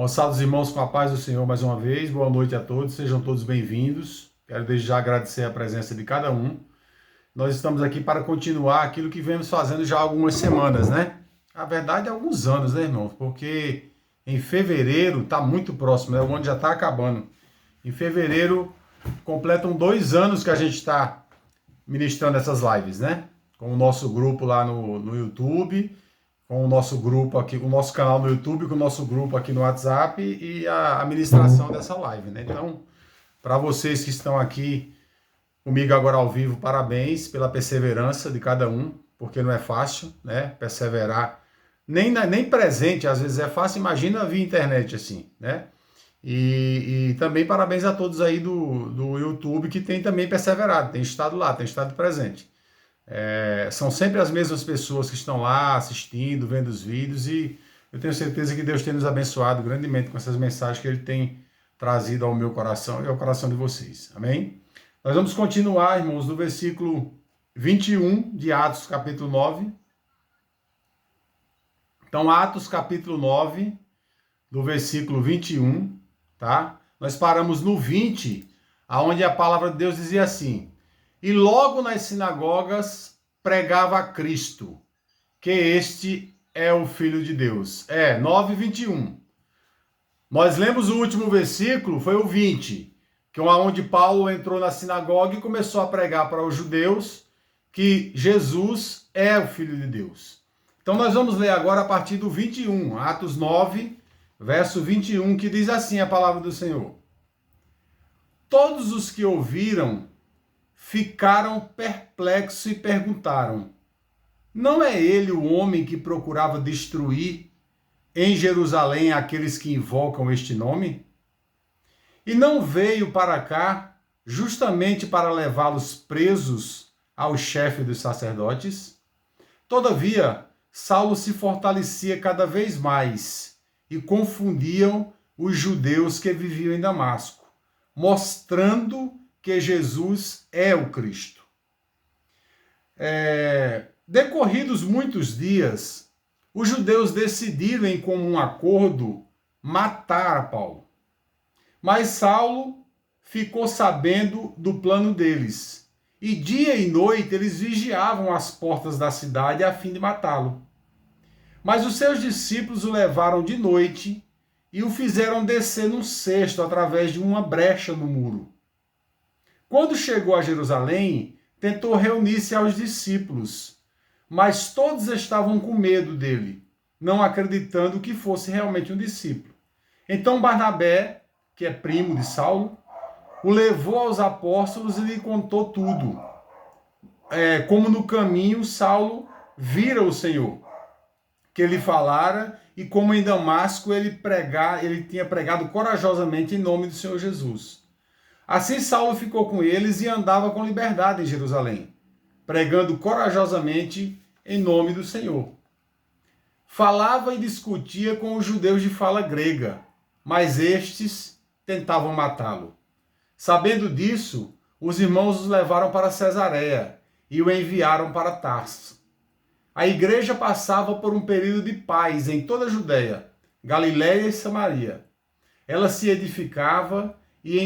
Salve os irmãos com a paz do Senhor mais uma vez. Boa noite a todos, sejam todos bem-vindos. Quero desde já agradecer a presença de cada um. Nós estamos aqui para continuar aquilo que vemos fazendo já há algumas semanas, né? Na verdade, há alguns anos, né, irmãos? Porque em fevereiro, está muito próximo, né? O ano já está acabando. Em fevereiro, completam 2 anos que a gente está ministrando essas lives, né? Com o nosso grupo lá no YouTube, com o nosso grupo aqui, com o nosso canal no YouTube, com o nosso grupo aqui no WhatsApp e a ministração dessa live, né? Então, para vocês que estão aqui comigo agora ao vivo, parabéns pela perseverança de cada um, porque não é fácil, né? Perseverar. Nem presente, às vezes é fácil, imagina via internet assim, né? E também parabéns a todos aí do YouTube que tem também perseverado, tem estado lá, tem estado presente. São sempre as mesmas pessoas que estão lá assistindo, vendo os vídeos, e eu tenho certeza que Deus tem nos abençoado grandemente com essas mensagens que Ele tem trazido ao meu coração e ao coração de vocês. Amém? Nós vamos continuar, irmãos, no versículo 21 de Atos, capítulo 9. Então, Atos, capítulo 9, do versículo 21, tá? Nós paramos no 20, aonde a palavra de Deus dizia assim: e logo nas sinagogas pregava a Cristo, que este é o Filho de Deus. 9:21. Nós lemos o último versículo, foi o 20, que é onde Paulo entrou na sinagoga e começou a pregar para os judeus que Jesus é o Filho de Deus. Então nós vamos ler agora a partir do 21, Atos 9, verso 21, que diz assim a palavra do Senhor: todos os que ouviram ficaram perplexos e perguntaram: não é ele o homem que procurava destruir em Jerusalém aqueles que invocam este nome? E não veio para cá justamente para levá-los presos ao chefe dos sacerdotes? Todavia, Saulo se fortalecia cada vez mais e confundiam os judeus que viviam em Damasco, mostrando que Jesus é o Cristo. Decorridos muitos dias, os judeus decidiram em comum acordo matar a Paulo. Mas Saulo ficou sabendo do plano deles, e dia e noite eles vigiavam as portas da cidade a fim de matá-lo. Mas os seus discípulos o levaram de noite e o fizeram descer num cesto através de uma brecha no muro. Quando chegou a Jerusalém, tentou reunir-se aos discípulos, mas todos estavam com medo dele, não acreditando que fosse realmente um discípulo. Então Barnabé, que é primo de Saulo, o levou aos apóstolos e lhe contou tudo. Como no caminho Saulo vira o Senhor, que ele falara, e como em Damasco ele tinha pregado corajosamente em nome do Senhor Jesus. Assim Saulo ficou com eles e andava com liberdade em Jerusalém, pregando corajosamente em nome do Senhor. Falava e discutia com os judeus de fala grega, mas estes tentavam matá-lo. Sabendo disso, os irmãos os levaram para Cesareia e o enviaram para Tarso. A igreja passava por um período de paz em toda a Judéia, Galiléia e Samaria. Ela se edificava e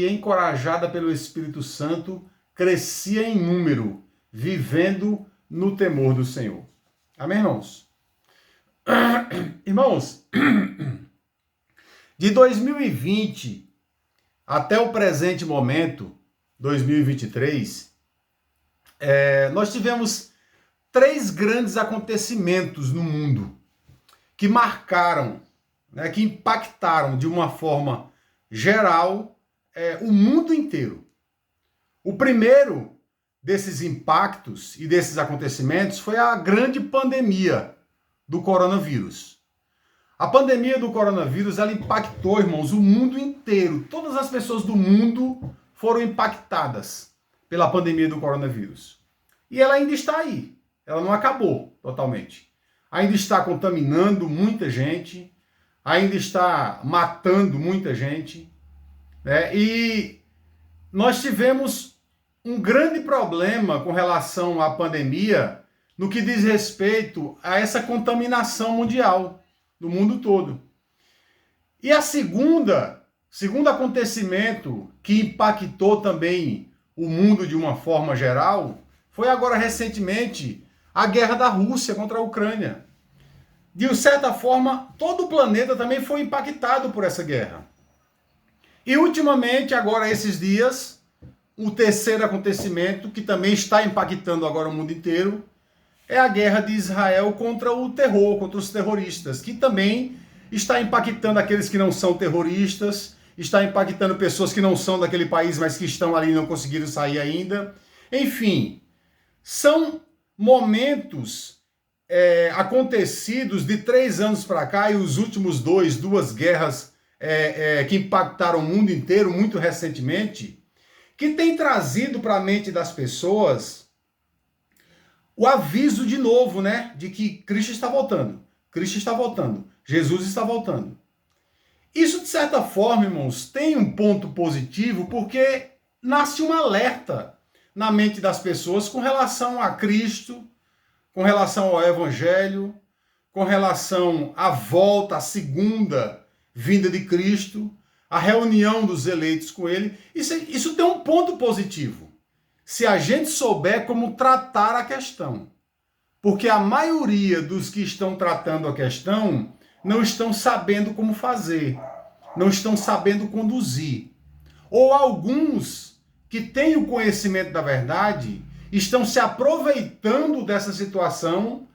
encorajada pelo Espírito Santo, crescia em número, vivendo no temor do Senhor. Amém, irmãos? Irmãos, de 2020 até o presente momento, 2023, nós tivemos 3 grandes acontecimentos no mundo que marcaram, que impactaram de uma forma geral o mundo inteiro. O primeiro desses impactos e desses acontecimentos foi a grande pandemia do coronavírus. A pandemia do coronavírus, ela impactou, irmãos, o mundo inteiro. Todas as pessoas do mundo foram impactadas pela pandemia do coronavírus. E ela ainda está aí. Ela não acabou totalmente. Ainda está contaminando muita gente, ainda está matando muita gente, né? E nós tivemos um grande problema com relação à pandemia no que diz respeito a essa contaminação mundial, do mundo todo. E a segundo acontecimento que impactou também o mundo de uma forma geral, foi agora recentemente a guerra da Rússia contra a Ucrânia. De certa forma, todo o planeta também foi impactado por essa guerra. E ultimamente, agora esses dias, o terceiro acontecimento, que também está impactando agora o mundo inteiro, é a guerra de Israel contra o terror, contra os terroristas, que também está impactando aqueles que não são terroristas, está impactando pessoas que não são daquele país, mas que estão ali e não conseguiram sair ainda. Enfim, são momentos acontecidos de 3 anos para cá e os últimos duas guerras que impactaram o mundo inteiro muito recentemente, que tem trazido para a mente das pessoas o aviso de novo, né, de que Cristo está voltando. Cristo está voltando. Jesus está voltando. Isso, de certa forma, irmãos, tem um ponto positivo porque nasce um alerta na mente das pessoas com relação a Cristo, com relação ao Evangelho, com relação à volta, à segunda vinda de Cristo, a reunião dos eleitos com ele. Isso tem um ponto positivo, se a gente souber como tratar a questão. Porque a maioria dos que estão tratando a questão não estão sabendo como fazer, não estão sabendo conduzir. Ou alguns que têm o conhecimento da verdade estão se aproveitando dessa situação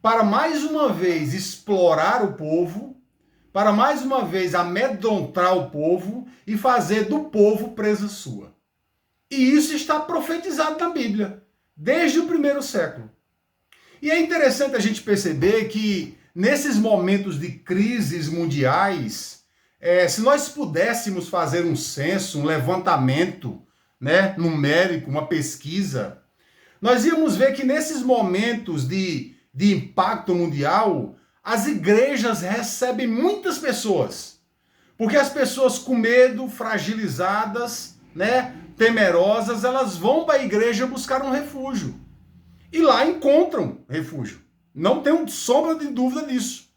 para mais uma vez explorar o povo, para mais uma vez amedrontar o povo e fazer do povo presa sua. E isso está profetizado na Bíblia, desde o primeiro século. E é interessante a gente perceber que nesses momentos de crises mundiais, se nós pudéssemos fazer um censo, um levantamento, né, numérico, uma pesquisa, nós íamos ver que nesses momentos de impacto mundial, as igrejas recebem muitas pessoas. Porque as pessoas com medo, fragilizadas, né, temerosas, elas vão para a igreja buscar um refúgio. E lá encontram refúgio. Não tenho sombra de dúvida disso.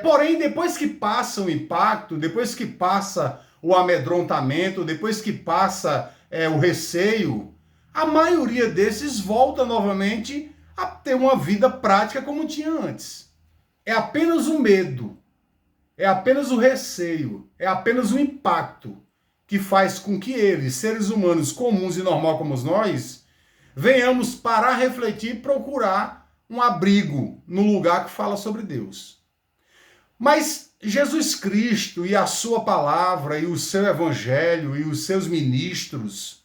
Porém, depois que passa o impacto, depois que passa o amedrontamento, depois que passa o receio, a maioria desses volta novamente a ter uma vida prática como tinha antes. É apenas o medo, é apenas o receio, é apenas o impacto que faz com que eles, seres humanos comuns e normais como nós, venhamos parar, refletir e procurar um abrigo no lugar que fala sobre Deus. Mas Jesus Cristo e a sua palavra e o seu evangelho e os seus ministros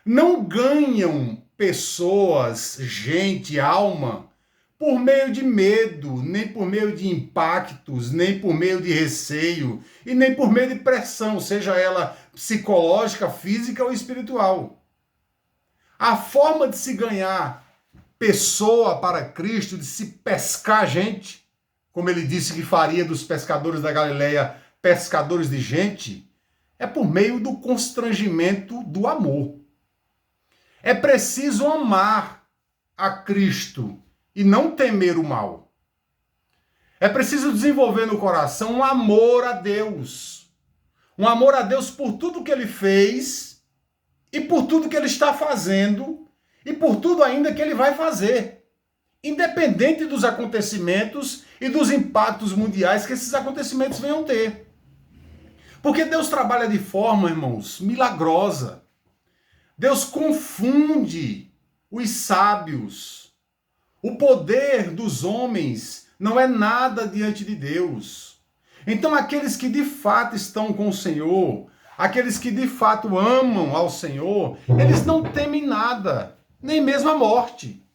não ganham pessoas, gente, alma, por meio de medo, nem por meio de impactos, nem por meio de receio e nem por meio de pressão, seja ela psicológica, física ou espiritual. A forma de se ganhar pessoa para Cristo, de se pescar gente, como ele disse que faria dos pescadores da Galileia pescadores de gente, é por meio do constrangimento do amor. É preciso amar a Cristo e não temer o mal. É preciso desenvolver no coração um amor a Deus. Um amor a Deus por tudo que ele fez e por tudo que ele está fazendo e por tudo ainda que ele vai fazer. Independente dos acontecimentos e dos impactos mundiais que esses acontecimentos venham ter. Porque Deus trabalha de forma, irmãos, milagrosa. Deus confunde os sábios. O poder dos homens não é nada diante de Deus. Então aqueles que de fato estão com o Senhor, aqueles que de fato amam ao Senhor, eles não temem nada, nem mesmo a morte.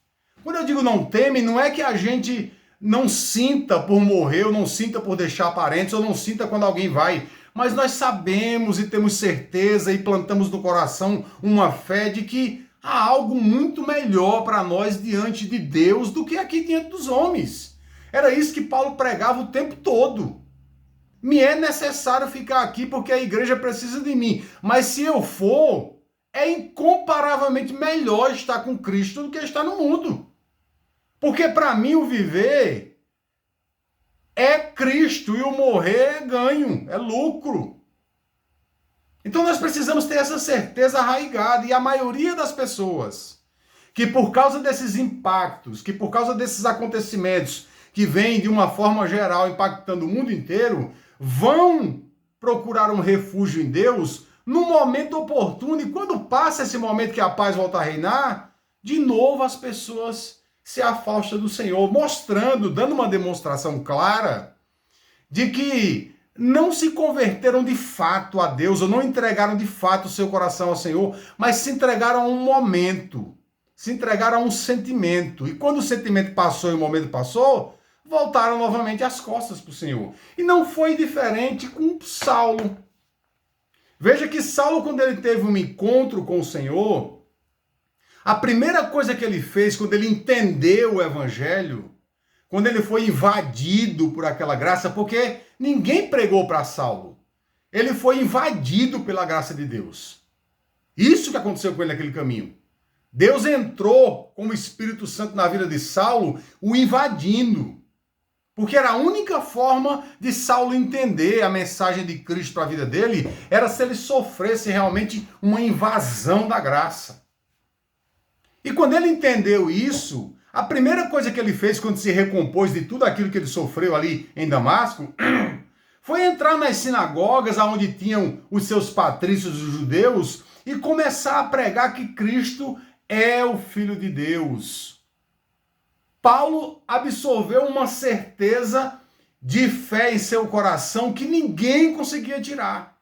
Quando eu digo não temem, não é que a gente não sinta por morrer, ou não sinta por deixar parentes, ou não sinta quando alguém vai. Mas nós sabemos e temos certeza e plantamos no coração uma fé de que há algo muito melhor para nós diante de Deus do que aqui diante dos homens. Era isso que Paulo pregava o tempo todo. Me é necessário ficar aqui porque a igreja precisa de mim. Mas se eu for, é incomparavelmente melhor estar com Cristo do que estar no mundo. Porque para mim o viver é Cristo e o morrer é ganho, é lucro. Então nós precisamos ter essa certeza arraigada, e a maioria das pessoas que por causa desses impactos, que por causa desses acontecimentos que vêm de uma forma geral impactando o mundo inteiro, vão procurar um refúgio em Deus no momento oportuno, e quando passa esse momento que a paz volta a reinar, de novo as pessoas se afastam do Senhor, mostrando, dando uma demonstração clara de que não se converteram de fato a Deus, ou não entregaram de fato o seu coração ao Senhor, mas se entregaram a um momento, se entregaram a um sentimento. E quando o sentimento passou e o momento passou, voltaram novamente as costas para o Senhor. E não foi diferente com Saulo. Veja que Saulo, quando ele teve um encontro com o Senhor, a primeira coisa que ele fez, quando ele entendeu o Evangelho, quando ele foi invadido por aquela graça, porque ninguém pregou para Saulo, ele foi invadido pela graça de Deus. Isso que aconteceu com ele naquele caminho. Deus entrou como Espírito Santo na vida de Saulo, o invadindo. Porque era a única forma de Saulo entender a mensagem de Cristo para a vida dele, era se ele sofresse realmente uma invasão da graça. E quando ele entendeu isso, a primeira coisa que ele fez quando se recompôs de tudo aquilo que ele sofreu ali em Damasco, foi entrar nas sinagogas onde tinham os seus patrícios, os judeus, e começar a pregar que Cristo é o Filho de Deus. Paulo absorveu uma certeza de fé em seu coração que ninguém conseguia tirar.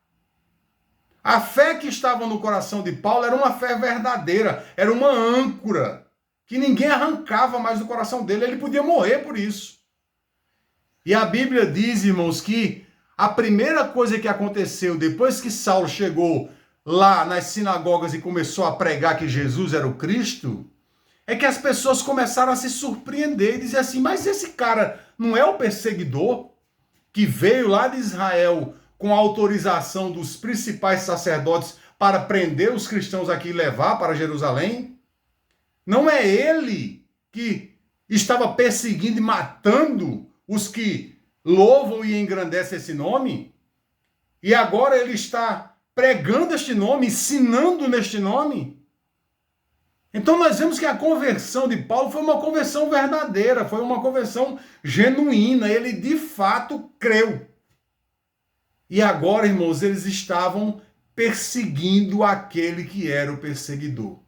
A fé que estava no coração de Paulo era uma fé verdadeira, era uma âncora que ninguém arrancava mais do coração dele, ele podia morrer por isso. E a Bíblia diz, irmãos, que a primeira coisa que aconteceu depois que Saulo chegou lá nas sinagogas e começou a pregar que Jesus era o Cristo, é que as pessoas começaram a se surpreender e dizer assim, mas esse cara não é o perseguidor que veio lá de Israel com a autorização dos principais sacerdotes para prender os cristãos aqui e levar para Jerusalém? Não é ele que estava perseguindo e matando os que louvam e engrandecem esse nome? E agora ele está pregando este nome, ensinando neste nome? Então nós vemos que a conversão de Paulo foi uma conversão verdadeira, foi uma conversão genuína, ele de fato creu. E agora, irmãos, eles estavam perseguindo aquele que era o perseguidor.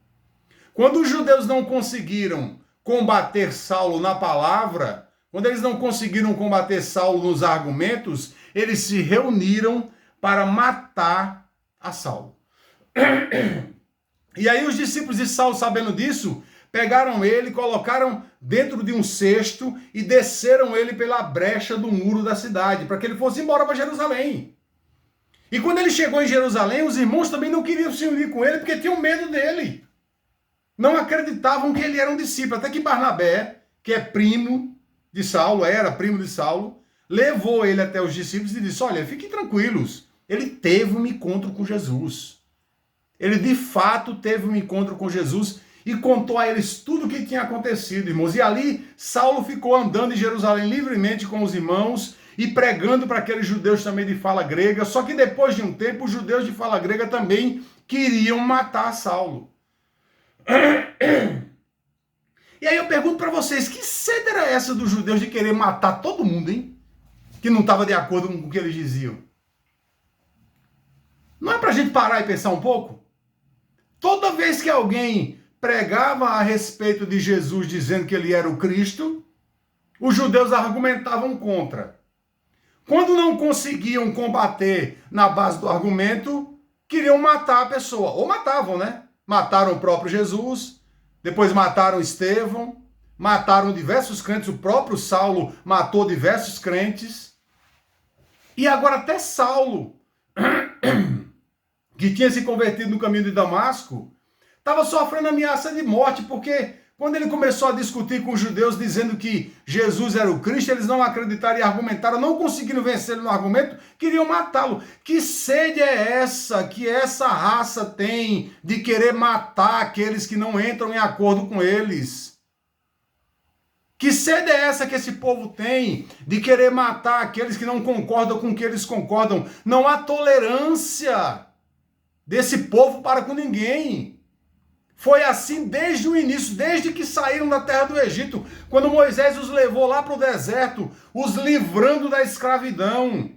Quando os judeus não conseguiram combater Saulo na palavra, quando eles não conseguiram combater Saulo nos argumentos, eles se reuniram para matar a Saulo. E aí os discípulos de Saulo, sabendo disso, pegaram ele, colocaram dentro de um cesto e desceram ele pela brecha do muro da cidade, para que ele fosse embora para Jerusalém. E quando ele chegou em Jerusalém, os irmãos também não queriam se unir com ele, porque tinham medo dele. Não acreditavam que ele era um discípulo. Até que Barnabé, que é primo de Saulo, era primo de Saulo, levou ele até os discípulos e disse, olha, fiquem tranquilos, ele teve um encontro com Jesus. Ele de fato teve um encontro com Jesus e contou a eles tudo o que tinha acontecido, irmãos. E ali Saulo ficou andando em Jerusalém livremente com os irmãos e pregando para aqueles judeus também de fala grega. Só que depois de um tempo, os judeus de fala grega também queriam matar Saulo. E aí eu pergunto para vocês, que sede era essa dos judeus de querer matar todo mundo, hein? Que não estava de acordo com o que eles diziam. Não é para a gente parar e pensar um pouco? Toda vez que alguém pregava a respeito de Jesus dizendo que ele era o Cristo, os judeus argumentavam contra. Quando não conseguiam combater na base do argumento, queriam matar a pessoa. Ou matavam, né? Mataram o próprio Jesus, depois mataram Estevão, mataram diversos crentes, o próprio Saulo matou diversos crentes. E agora até Saulo, que tinha se convertido no caminho de Damasco, estava sofrendo ameaça de morte, porque quando ele começou a discutir com os judeus dizendo que Jesus era o Cristo, eles não acreditaram e argumentaram, não conseguiram vencer ele no argumento, queriam matá-lo. Que sede é essa que essa raça tem de querer matar aqueles que não entram em acordo com eles? Que sede é essa que esse povo tem de querer matar aqueles que não concordam com o que eles concordam? Não há tolerância desse povo para com ninguém. Foi assim desde o início, desde que saíram da terra do Egito, quando Moisés os levou lá para o deserto, os livrando da escravidão,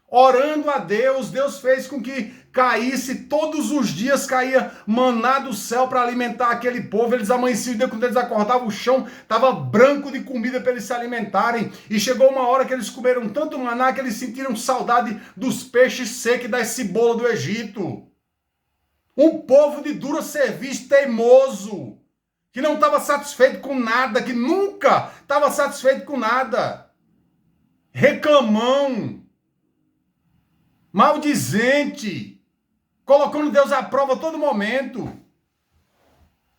orando a Deus. Deus fez com que caísse, todos os dias caía maná do céu para alimentar aquele povo. Eles amanheciam, quando eles acordavam, o chão estava branco de comida para eles se alimentarem. E chegou uma hora que eles comeram tanto maná que eles sentiram saudade dos peixes secos e das cebolas do Egito. Um povo de duro serviço, teimoso, que não estava satisfeito com nada, que nunca estava satisfeito com nada. Reclamão, maldizente, colocando Deus à prova a todo momento.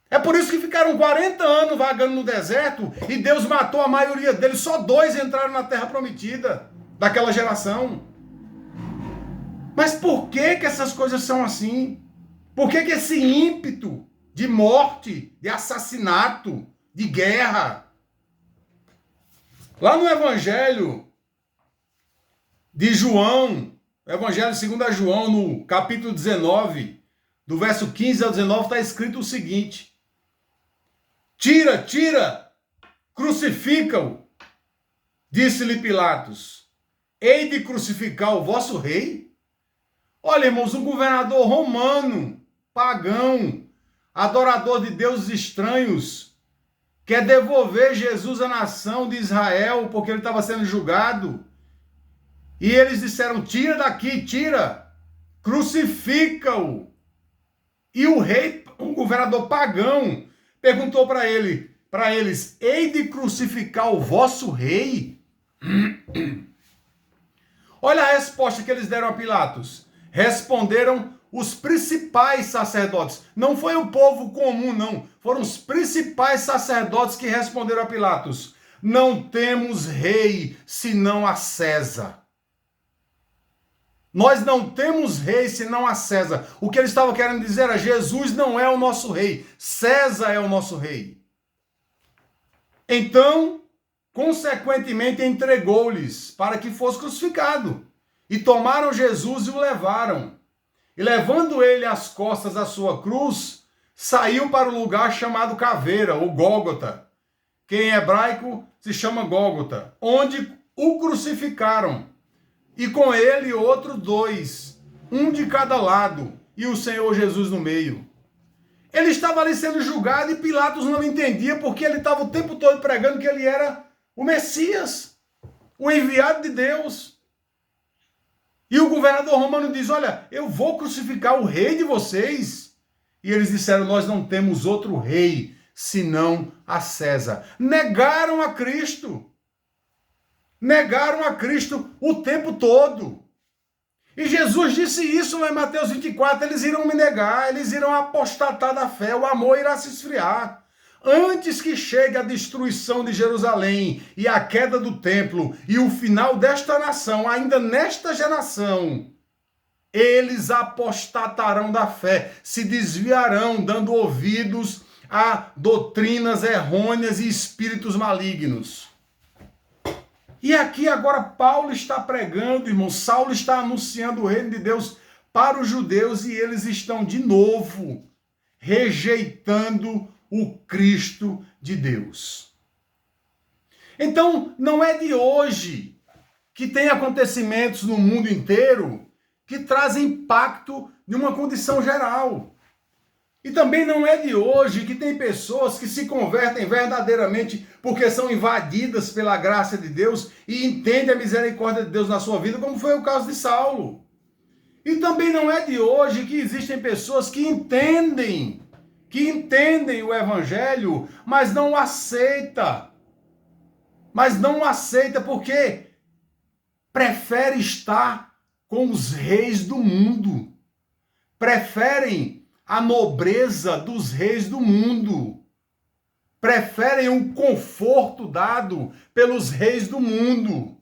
É por isso que ficaram 40 anos vagando no deserto e Deus matou a maioria deles. Só 2 entraram na terra prometida, daquela geração. Mas por que essas coisas são assim? Por que esse ímpeto de morte, de assassinato, de guerra? Lá no Evangelho de João, Evangelho segundo João, no capítulo 19, do verso 15 ao 19, está escrito o seguinte: Tira, crucifica-o, disse-lhe Pilatos, hei de crucificar o vosso rei? Olha, irmãos, um governador romano, pagão, adorador de deuses estranhos, quer devolver Jesus à nação de Israel porque ele estava sendo julgado. E eles disseram, tira daqui, tira, crucifica-o. E o rei, um governador pagão, perguntou para eles, hei de crucificar o vosso rei? Olha a resposta que eles deram a Pilatos. Responderam os principais sacerdotes. Não foi o povo comum, não. Foram os principais sacerdotes que responderam a Pilatos. Não temos rei senão a César. Nós não temos rei senão a César. O que eles estavam querendo dizer era, Jesus não é o nosso rei. César é o nosso rei. Então, consequentemente, entregou-lhes para que fosse crucificado. E tomaram Jesus e o levaram. E levando ele às costas a sua cruz, saiu para o lugar chamado Caveira, ou Gólgota, que em hebraico se chama Gólgota, onde o crucificaram. E com ele outros 2, um de cada lado, e o Senhor Jesus no meio. Ele estava ali sendo julgado e Pilatos não entendia porque ele estava o tempo todo pregando que ele era o Messias, o enviado de Deus. E o governador romano diz, olha, eu vou crucificar o rei de vocês. E eles disseram, nós não temos outro rei, senão a César. Negaram a Cristo. Negaram a Cristo o tempo todo. E Jesus disse isso lá em Mateus 24, eles irão me negar, eles irão apostatar da fé, o amor irá se esfriar. Antes que chegue a destruição de Jerusalém e a queda do templo e o final desta nação, ainda nesta geração, eles apostatarão da fé, se desviarão, dando ouvidos a doutrinas errôneas e espíritos malignos. E aqui agora Paulo está pregando, irmão, Saulo está anunciando o reino de Deus para os judeus e eles estão de novo rejeitando o Cristo de Deus. Então, não é de hoje que tem acontecimentos no mundo inteiro que trazem impacto de uma condição geral. E também não é de hoje que tem pessoas que se convertem verdadeiramente porque são invadidas pela graça de Deus e entendem a misericórdia de Deus na sua vida, como foi o caso de Saulo. E também não é de hoje que existem pessoas que entendem o evangelho, mas não o aceita. Mas não o aceita porque prefere estar com os reis do mundo. Preferem a nobreza dos reis do mundo. Preferem o conforto dado pelos reis do mundo.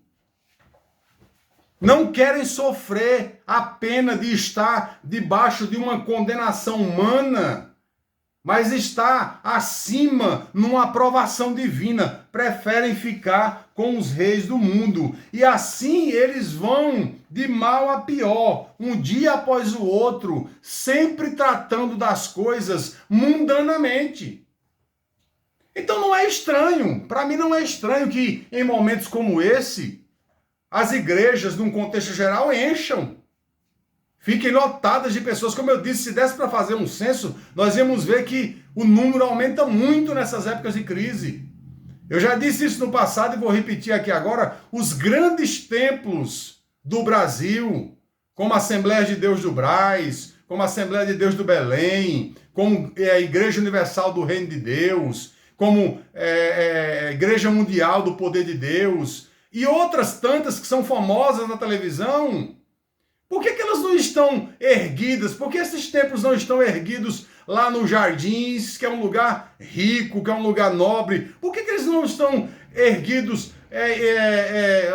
Não querem sofrer a pena de estar debaixo de uma condenação humana mas está acima numa aprovação divina, preferem ficar com os reis do mundo. E assim eles vão de mal a pior, um dia após o outro, sempre tratando das coisas mundanamente. Então não é estranho, para mim não é estranho que em momentos como esse, as igrejas, num contexto geral, encham. Fiquem lotadas de pessoas. Como eu disse, se desse para fazer um censo, nós íamos ver que o número aumenta muito nessas épocas de crise. Eu já disse isso no passado e vou repetir aqui agora. Os grandes templos do Brasil, como a Assembleia de Deus do Brás, como a Assembleia de Deus do Belém, como a Igreja Universal do Reino de Deus, como a Igreja Mundial do Poder de Deus, e outras tantas que são famosas na televisão, por que elas não estão erguidas? Por que esses templos não estão erguidos lá nos Jardins, que é um lugar rico, que é um lugar nobre? Por que eles não estão erguidos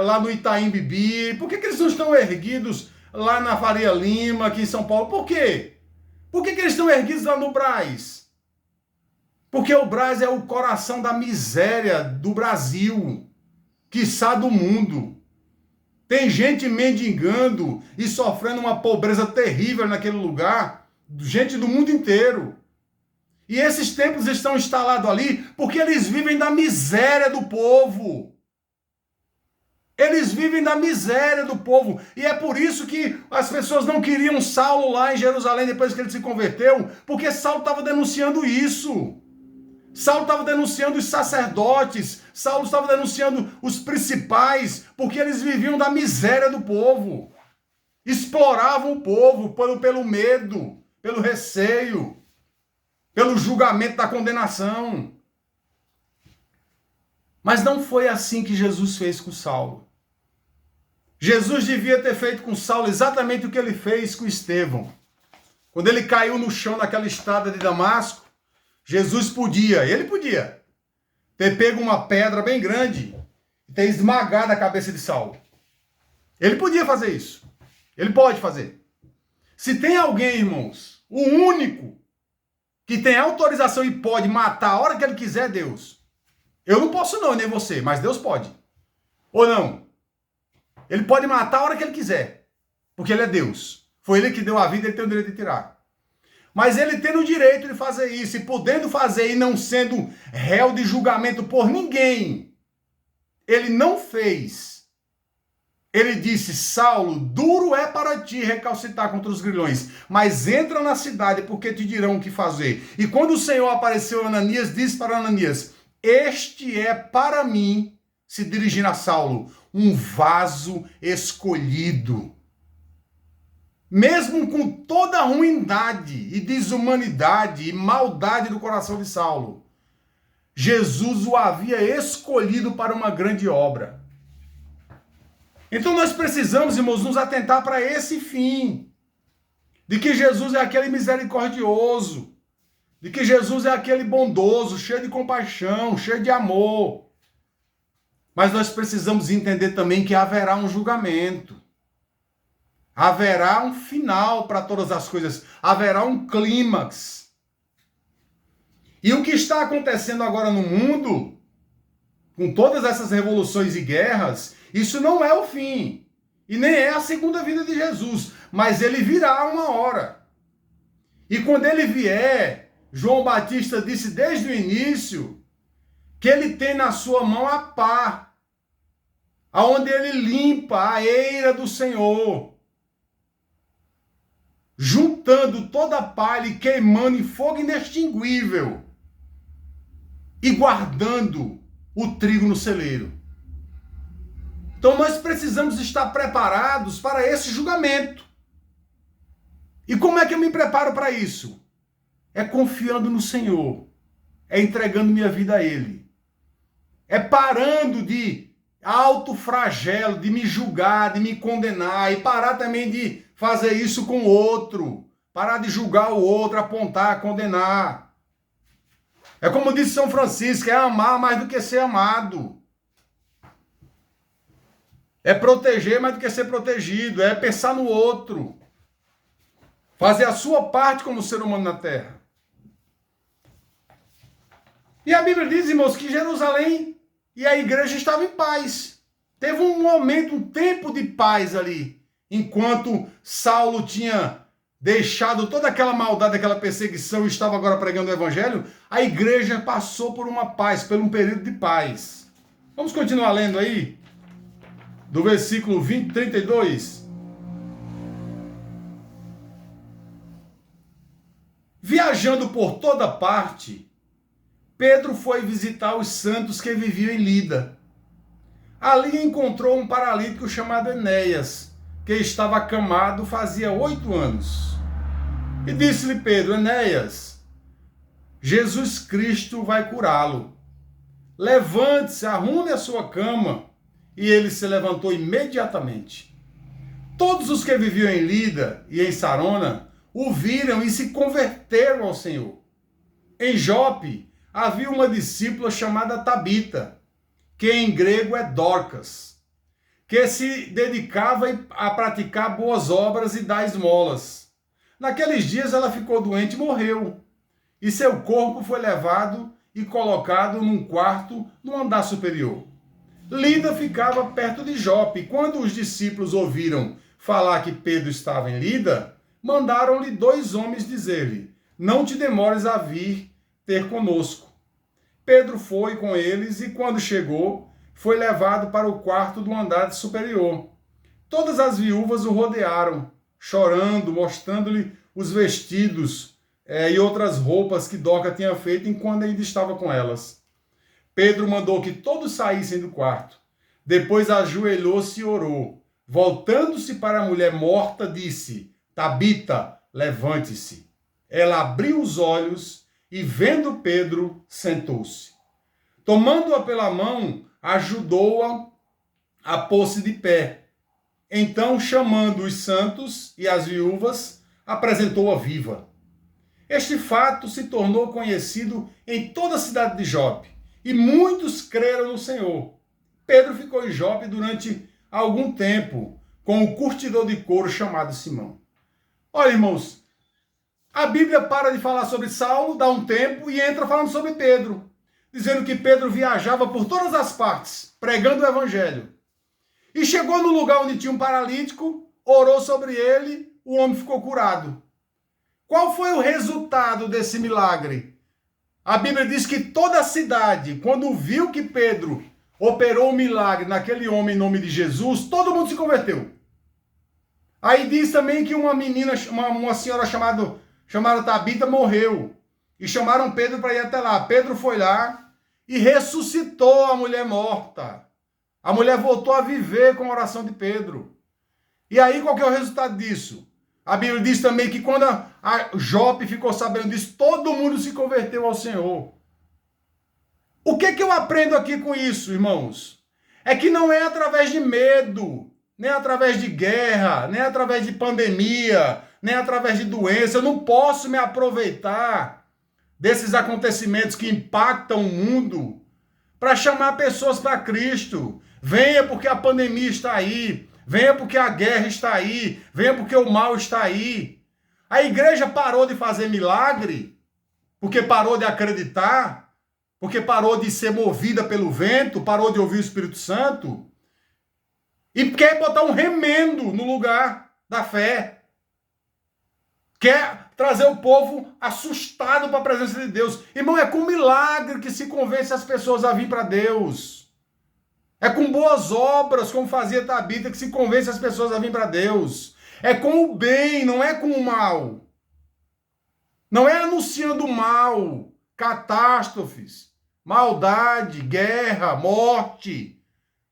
lá no Itaim Bibi? Por que eles não estão erguidos lá na Faria Lima, aqui em São Paulo? Por quê? Por que eles estão erguidos lá no Brás? Porque o Brás é o coração da miséria do Brasil, quiçá do mundo. Tem gente mendigando e sofrendo uma pobreza terrível naquele lugar, gente do mundo inteiro. E esses templos estão instalados ali porque eles vivem da miséria do povo. Eles vivem da miséria do povo. E é por isso que as pessoas não queriam Saulo lá em Jerusalém depois que ele se converteu, porque Saulo estava denunciando isso. Saulo estava denunciando os sacerdotes, Saulo estava denunciando os principais, porque eles viviam da miséria do povo. Exploravam o povo pelo medo, pelo receio, pelo julgamento da condenação. Mas não foi assim que Jesus fez com Saulo. Jesus devia ter feito com Saulo exatamente o que ele fez com Estevão. Quando ele caiu no chão naquela estrada de Damasco, Jesus ele podia ter pego uma pedra bem grande e ter esmagado a cabeça de Saulo. Ele podia fazer isso. Ele pode fazer. Se tem alguém, irmãos, o único que tem autorização e pode matar a hora que ele quiser, é Deus. Eu não posso não, nem você, mas Deus pode. Ou não? Ele pode matar a hora que ele quiser, porque ele é Deus. Foi ele que deu a vida, ele tem o direito de tirar. Mas ele tendo o direito de fazer isso, e podendo fazer e não sendo réu de julgamento por ninguém, ele não fez. Ele disse: Saulo, duro é para ti recalcitar contra os grilhões, mas entra na cidade porque te dirão o que fazer. E quando o Senhor apareceu a Ananias, disse para Ananias: este é para mim, se dirigindo a Saulo, um vaso escolhido. Mesmo com toda a ruindade e desumanidade e maldade do coração de Saulo, Jesus o havia escolhido para uma grande obra. Então nós precisamos, irmãos, nos atentar para esse fim. De que Jesus é aquele misericordioso. De que Jesus é aquele bondoso, cheio de compaixão, cheio de amor. Mas nós precisamos entender também que haverá um julgamento. Haverá um final para todas as coisas. Haverá um clímax. E o que está acontecendo agora no mundo, com todas essas revoluções e guerras, isso não é o fim. E nem é a segunda vinda de Jesus. Mas ele virá uma hora. E quando ele vier, João Batista disse desde o início que ele tem na sua mão a pá, aonde ele limpa a eira do Senhor, juntando toda a palha e queimando em fogo inextinguível e guardando o trigo no celeiro. Então nós precisamos estar preparados para esse julgamento. E como é que eu me preparo para isso? É confiando no Senhor, é entregando minha vida a Ele, é parando de autoflagelo, de me julgar, de me condenar, e parar também de fazer isso com o outro, parar de julgar o outro, apontar, condenar. É como disse São Francisco, é amar mais do que ser amado. É proteger mais do que ser protegido, é pensar no outro. Fazer a sua parte como ser humano na Terra. E a Bíblia diz, irmãos, que Jerusalém e a igreja estavam em paz. Teve um momento, um tempo de paz ali, enquanto Saulo tinha deixado toda aquela maldade, aquela perseguição e estava agora pregando o evangelho, a igreja passou por uma paz, por um período de paz. Vamos continuar lendo aí, do versículo 32. Viajando por toda parte, Pedro foi visitar os santos que viviam em Lida. Ali encontrou um paralítico chamado Enéas, que estava acamado fazia 8 anos. E disse-lhe Pedro: Enéas, Jesus Cristo vai curá-lo. Levante-se, arrume a sua cama. E ele se levantou imediatamente. Todos os que viviam em Lida e em Sarona o viram e se converteram ao Senhor. Em Jope havia uma discípula chamada Tabita, que em grego é Dorcas, que se dedicava a praticar boas obras e dar esmolas. Naqueles dias ela ficou doente e morreu, e seu corpo foi levado e colocado num quarto no andar superior. Lida ficava perto de Jope, e quando os discípulos ouviram falar que Pedro estava em Lida, mandaram-lhe 2 homens dizer-lhe: não te demores a vir ter conosco. Pedro foi com eles e, quando chegou, foi levado para o quarto do andar superior. Todas as viúvas o rodearam, chorando, mostrando-lhe os vestidos e outras roupas que Dorcas tinha feito enquanto ainda estava com elas. Pedro mandou que todos saíssem do quarto. Depois ajoelhou-se e orou. Voltando-se para a mulher morta, disse: Tabita, levante-se. Ela abriu os olhos e, vendo Pedro, sentou-se. Tomando-a pela mão, ajudou-a a pôr-se de pé. Então, chamando os santos e as viúvas, apresentou-a viva. Este fato se tornou conhecido em toda a cidade de Jope, e muitos creram no Senhor. Pedro ficou em Jope durante algum tempo com um curtidor de couro chamado Simão. Olha, irmãos, a Bíblia para de falar sobre Saulo, dá um tempo, e entra falando sobre Pedro, dizendo que Pedro viajava por todas as partes, pregando o evangelho. E chegou no lugar onde tinha um paralítico, orou sobre ele, o homem ficou curado. Qual foi o resultado desse milagre? A Bíblia diz que toda a cidade, quando viu que Pedro operou um milagre naquele homem em nome de Jesus, todo mundo se converteu. Aí diz também que uma menina, uma senhora chamada Tabita morreu. E chamaram Pedro para ir até lá. Pedro foi lá e ressuscitou a mulher morta. A mulher voltou a viver com a oração de Pedro. E aí qual que é o resultado disso? A Bíblia diz também que quando a Jope ficou sabendo disso, todo mundo se converteu ao Senhor. O que eu aprendo aqui com isso, irmãos? É que não é através de medo, nem através de guerra, nem através de pandemia, nem através de doença. Eu não posso me aproveitar desses acontecimentos que impactam o mundo para chamar pessoas para Cristo. Venha porque a pandemia está aí. Venha porque a guerra está aí. Venha porque o mal está aí. A igreja parou de fazer milagre porque parou de acreditar, porque parou de ser movida pelo vento, parou de ouvir o Espírito Santo e quer botar um remendo no lugar da fé. Quer trazer o povo assustado para a presença de Deus. Irmão, é com milagre que se convence as pessoas a vir para Deus. É com boas obras, como fazia Tabita, que se convence as pessoas a vir para Deus. É com o bem, não é com o mal. Não é anunciando o mal, catástrofes, maldade, guerra, morte,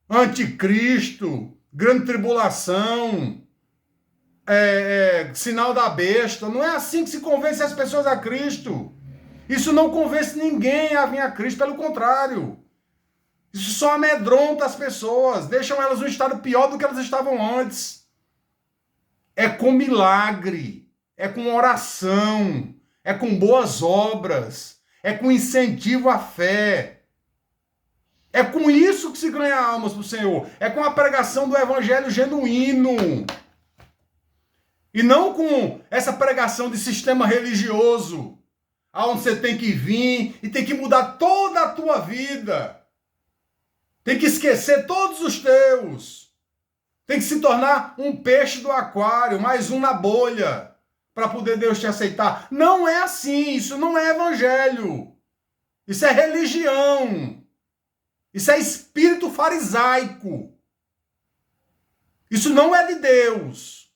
anticristo, grande tribulação, sinal da besta. Não é assim que se convence as pessoas a Cristo. Isso não convence ninguém a vir a Cristo, pelo contrário. Isso só amedronta as pessoas, deixam elas num estado pior do que elas estavam antes. É com milagre, é com oração, é com boas obras, é com incentivo à fé. É com isso que se ganha almas para o Senhor. É com a pregação do evangelho genuíno. E não com essa pregação de sistema religioso. aonde você tem que vir e tem que mudar toda a tua vida. Tem que esquecer todos os teus. Tem que se tornar um peixe do aquário, mais um na bolha, para poder Deus te aceitar. Não é assim, isso não é evangelho. Isso é religião. Isso é espírito farisaico. Isso não é de Deus.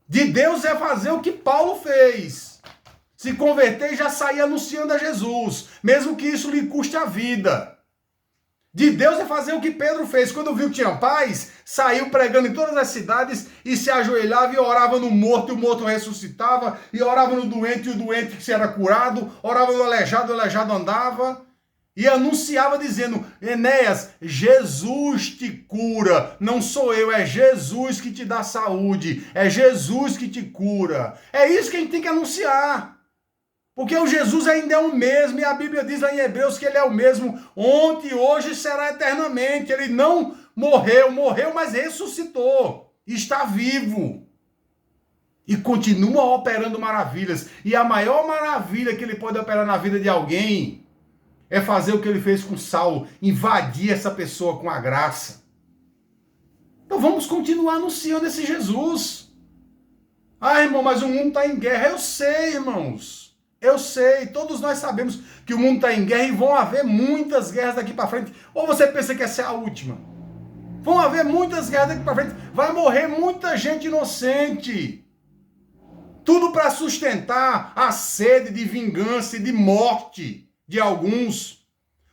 De Deus é fazer o que Paulo fez. Se converter e já sair anunciando a Jesus, mesmo que isso lhe custe a vida. De Deus é fazer o que Pedro fez. Quando viu que tinha paz, saiu pregando em todas as cidades e se ajoelhava e orava no morto, e o morto ressuscitava, e orava no doente, e o doente que se era curado, orava no aleijado, o aleijado andava, e anunciava dizendo: Enéas, Jesus te cura, não sou eu, é Jesus que te dá saúde, é Jesus que te cura. É isso que a gente tem que anunciar. Porque o Jesus ainda é o mesmo, e a Bíblia diz lá em Hebreus que ele é o mesmo ontem, hoje e será eternamente. Ele não morreu, mas ressuscitou, está vivo. E continua operando maravilhas. E a maior maravilha que ele pode operar na vida de alguém é fazer o que ele fez com Saulo, invadir essa pessoa com a graça. Então vamos continuar anunciando esse Jesus. Ah, irmão, mas o mundo está em guerra. Eu sei, irmãos. Eu sei, todos nós sabemos que o mundo está em guerra e vão haver muitas guerras daqui para frente. Ou você pensa que essa é a última? Vão haver muitas guerras daqui para frente. Vai morrer muita gente inocente. Tudo para sustentar a sede de vingança e de morte de alguns.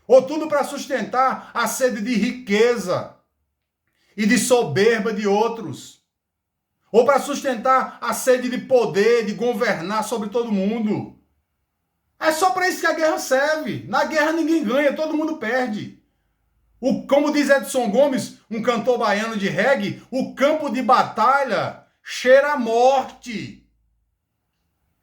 Ou tudo para sustentar a sede de riqueza e de soberba de outros. Ou para sustentar a sede de poder, de governar sobre todo mundo. É só para isso que a guerra serve. Na guerra ninguém ganha, todo mundo perde. Como diz Edson Gomes, um cantor baiano de reggae, o campo de batalha cheira a morte.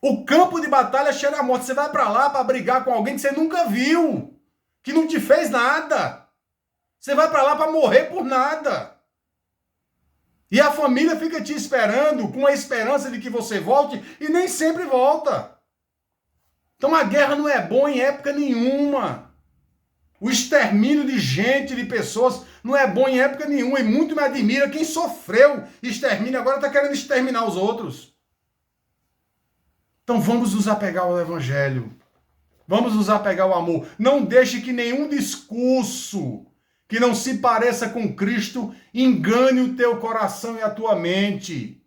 O campo de batalha cheira a morte. Você vai para lá para brigar com alguém que você nunca viu, que não te fez nada. Você vai para lá para morrer por nada. E a família fica te esperando com a esperança de que você volte e nem sempre volta. Então a guerra não é boa em época nenhuma. O extermínio de gente, de pessoas, não é bom em época nenhuma. E muito me admira quem sofreu extermínio e agora está querendo exterminar os outros. Então vamos nos apegar ao Evangelho. Vamos nos apegar ao amor. Não deixe que nenhum discurso que não se pareça com Cristo engane o teu coração e a tua mente.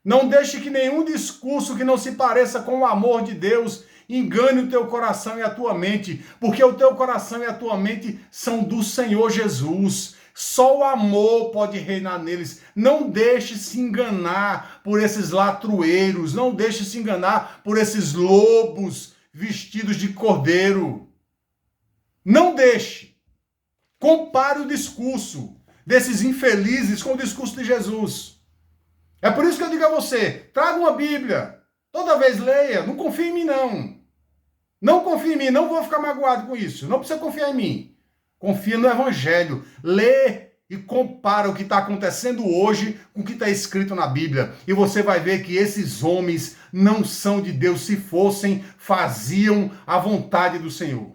Não deixe que nenhum discurso que não se pareça com o amor de Deus engane o teu coração e a tua mente, porque o teu coração e a tua mente são do Senhor Jesus. Só o amor pode reinar neles. Não deixe se enganar por esses latrueiros, não deixe se enganar por esses lobos vestidos de cordeiro. Não deixe. Compare o discurso desses infelizes com o discurso de Jesus. É por isso que eu digo a você, traga uma Bíblia. Toda vez leia, não confie em mim não. Não confie em mim, não vou ficar magoado com isso. Não precisa confiar em mim. Confia no Evangelho. Lê e compara o que está acontecendo hoje com o que está escrito na Bíblia. E você vai ver que esses homens não são de Deus. Se fossem, faziam a vontade do Senhor.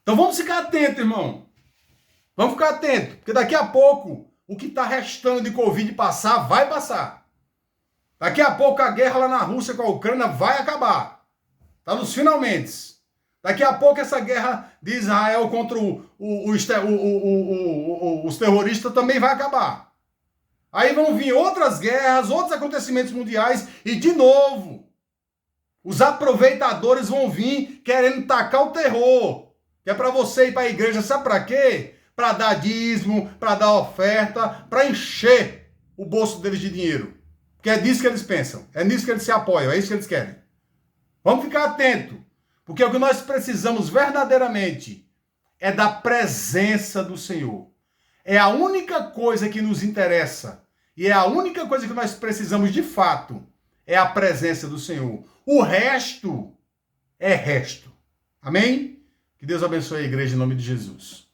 Então vamos ficar atentos, irmão. Vamos ficar atentos. Porque daqui a pouco, o que está restando de Covid passar, vai passar. Daqui a pouco a guerra lá na Rússia com a Ucrânia vai acabar. Está nos finalmente. Daqui a pouco essa guerra de Israel contra os terroristas também vai acabar. Aí vão vir outras guerras, outros acontecimentos mundiais e de novo os aproveitadores vão vir querendo tacar o terror. Que é para você ir para a igreja, sabe para quê? Para dar dízimo, para dar oferta, para encher o bolso deles de dinheiro. Porque é disso que eles pensam, é nisso que eles se apoiam, é isso que eles querem. Vamos ficar atentos, porque o que nós precisamos verdadeiramente é da presença do Senhor. É a única coisa que nos interessa e é a única coisa que nós precisamos de fato, é a presença do Senhor. O resto é resto. Amém? Que Deus abençoe a igreja em nome de Jesus.